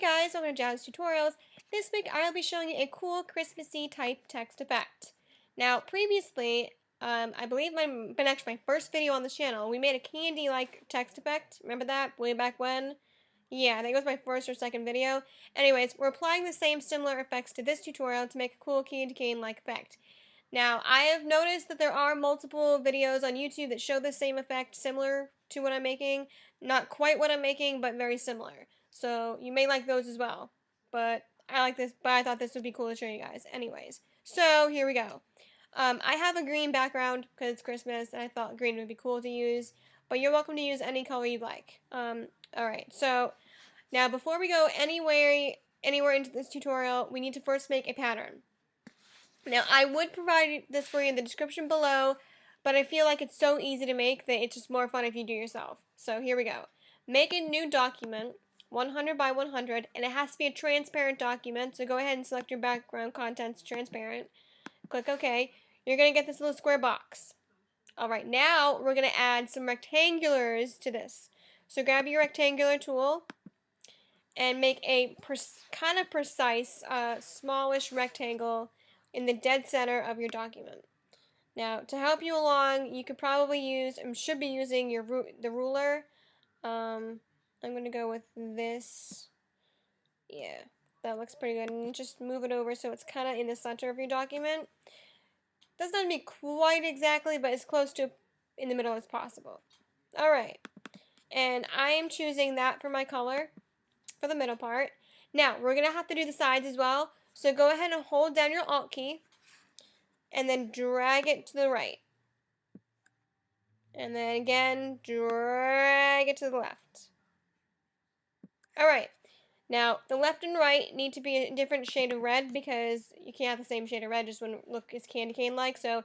guys, welcome to JazzedTutorials. This week I'll be showing you a cool Christmassy type text effect. Now previously, I believe been actually my first video on this channel, we made a candy-like text effect. Remember that? Way back when? Yeah, I think it was my first or second video. Anyways, we're applying the same similar effects to this tutorial to make a cool candy cane-like effect. Now, I have noticed that there are multiple videos on YouTube that show the same effect similar to what I'm making. Not quite what I'm making, but very similar. So, you may like those as well. But I like this, but I thought this would be cool to show you guys. Anyways, so here we go. I have a green background because it's Christmas, and I thought green would be cool to use. But you're welcome to use any color you'd like. Alright, so now before we go anywhere into this tutorial, we need to first make a pattern. Now, I would provide this for you in the description below, but I feel like it's so easy to make that it's just more fun if you do yourself. So here we go. Make a new document, 100 by 100, and it has to be a transparent document, so go ahead and select your background contents transparent. Click OK. You're going to get this little square box. Alright, now we're going to add some rectangulars to this. So grab your rectangular tool and make a kind of precise, smallish rectangle in the dead center of your document. Now, to help you along, you could probably use, and should be using the ruler. I'm going to go with this. Yeah, that looks pretty good. And just move it over so it's kind of in the center of your document. Doesn't have to be quite exactly, but as close to in the middle as possible. Alright, and I am choosing that for my color for the middle part. Now, we're going to have to do the sides as well. So go ahead and hold down your Alt key and then drag it to the right. And then again, drag it to the left. Alright, now the left and right need to be a different shade of red because you can't have the same shade of red, just wouldn't look as candy cane-like. So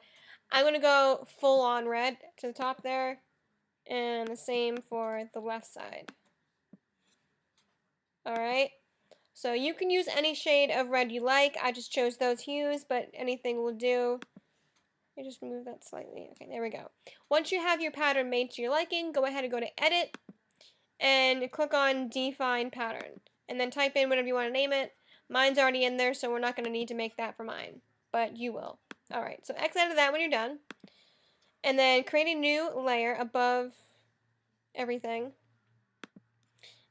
I'm going to go full on red to the top there, and the same for the left side. Alright. So you can use any shade of red you like. I just chose those hues, but anything will do. I just move that slightly. Okay, there we go. Once you have your pattern made to your liking, go ahead and go to Edit and click on Define Pattern. And then type in whatever you want to name it. Mine's already in there, so we're not going to need to make that for mine. But you will. Alright, so X out of that when you're done. And then create a new layer above everything.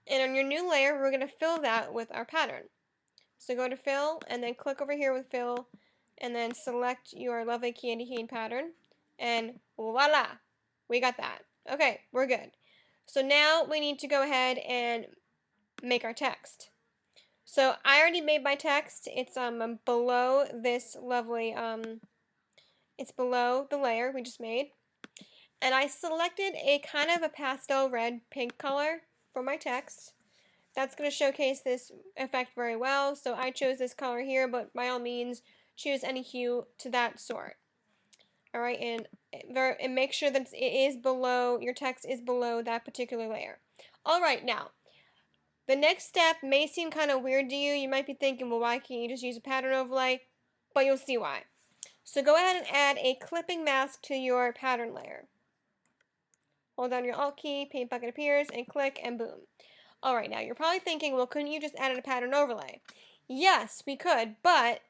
And on your new layer, we're going to fill that with our pattern. So go to Fill, and then click over here with Fill, and then select your lovely candy cane pattern, and voila! We got that. Okay, we're good. So now we need to go ahead and make our text. So I already made my text. It's below this lovely, it's below the layer we just made. And I selected a kind of a pastel red pink color for my text. That's going to showcase this effect very well, so I chose this color here, but by all means, choose any hue to that sort. Alright, and make sure that it is below, your text is below that particular layer. Alright, now, the next step may seem kind of weird to you. You might be thinking, well, why can't you just use a pattern overlay? But you'll see why. So go ahead and add a clipping mask to your pattern layer. Hold down your Alt key, paint bucket appears, and click, and boom. Alright, now you're probably thinking, well, couldn't you just add a pattern overlay? Yes, we could, but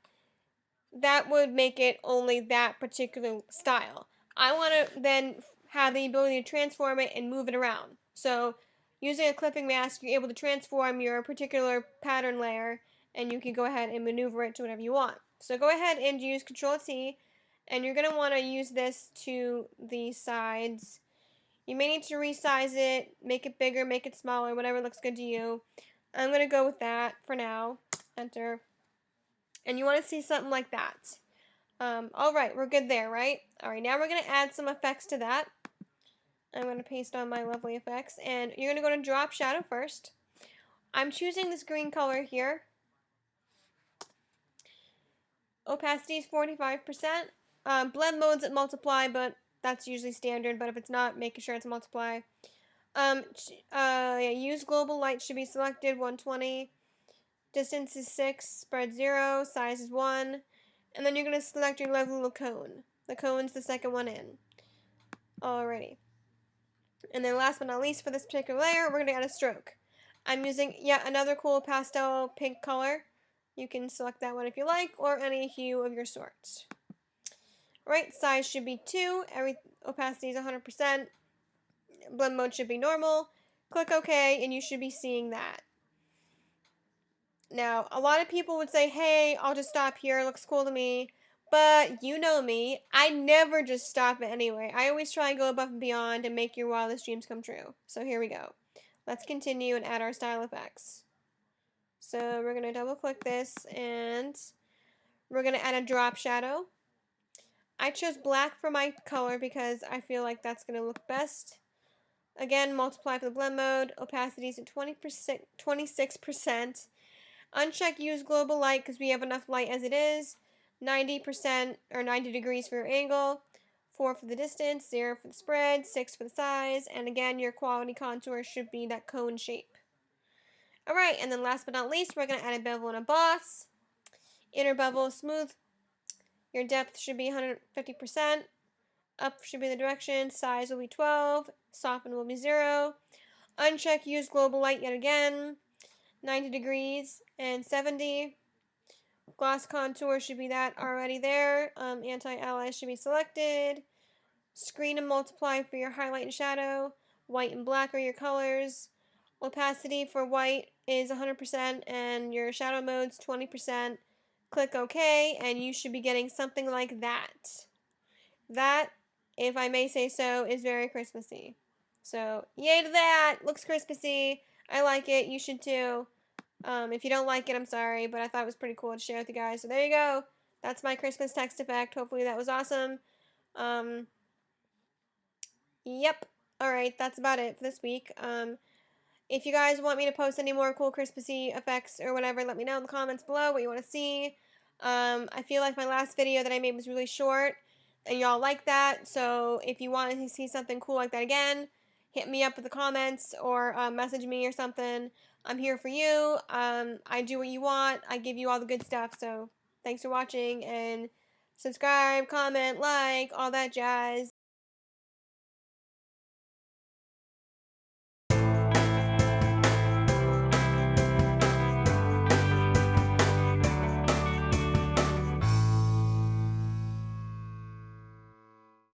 that would make it only that particular style. I want to then have the ability to transform it and move it around. So using a clipping mask, you're able to transform your particular pattern layer, and you can go ahead and maneuver it to whatever you want. So go ahead and use Control-T, and you're going to want to use this to the sides. You may need to resize it, make it bigger, make it smaller, whatever looks good to you. I'm going to go with that for now. Enter. And you want to see something like that. Alright, we're good there, right? Alright, now we're going to add some effects to that. I'm going to paste on my lovely effects. And you're going to go to Drop Shadow first. I'm choosing this green color here. Opacity is 45%. Blend mode's at multiply, but that's usually standard, but if it's not, make sure it's multiply. Use global light should be selected, 120. Distance is 6, spread 0, size is 1. And then you're going to select your lovely little cone. The cone's the second one in. Alrighty. And then last but not least, for this particular layer, we're going to add a stroke. I'm using yet another cool pastel pink color. You can select that one if you like, or any hue of your sorts. Right, size should be 2, every opacity is 100%, blend mode should be normal. Click OK, and you should be seeing that. Now, a lot of people would say, hey, I'll just stop here, it looks cool to me. But you know me, I never just stop it anyway. I always try and go above and beyond and make your wildest dreams come true. So here we go. Let's continue and add our style effects. So we're going to double click this and we're going to add a drop shadow. I chose black for my color because I feel like that's going to look best. Again, multiply for the blend mode. Opacity is at 26%. Uncheck use global light because we have enough light as it is. 90% or 90 degrees for your angle. 4 for the distance, 0 for the spread, 6 for the size, and again, your quality contour should be that cone shape. Alright, and then last but not least, we're going to add a bevel and a boss. Inner bevel smooth. Your depth should be 150%. Up should be the direction. Size will be 12. Soften will be 0. Uncheck use global light yet again. 90 degrees and 70. Gloss contour should be that already there. Anti-ally should be selected. Screen and multiply for your highlight and shadow. White and black are your colors. Opacity for white is 100% and your shadow mode's 20%. Click OK and you should be getting something like that. That, if I may say so, is very Christmassy. So, yay to that! Looks Christmassy. I like it. You should too. If you don't like it, I'm sorry, but I thought it was pretty cool to share with you guys. So there you go. That's my Christmas text effect. Hopefully that was awesome. Yep. Alright, that's about it for this week. If you guys want me to post any more cool Christmassy effects or whatever, let me know in the comments below what you want to see. I feel like my last video that I made was really short, and y'all like that, so if you want to see something cool like that again, hit me up with the comments or message me or something. I'm here for you. I do what you want. I give you all the good stuff, so thanks for watching, and subscribe, comment, like, all that jazz.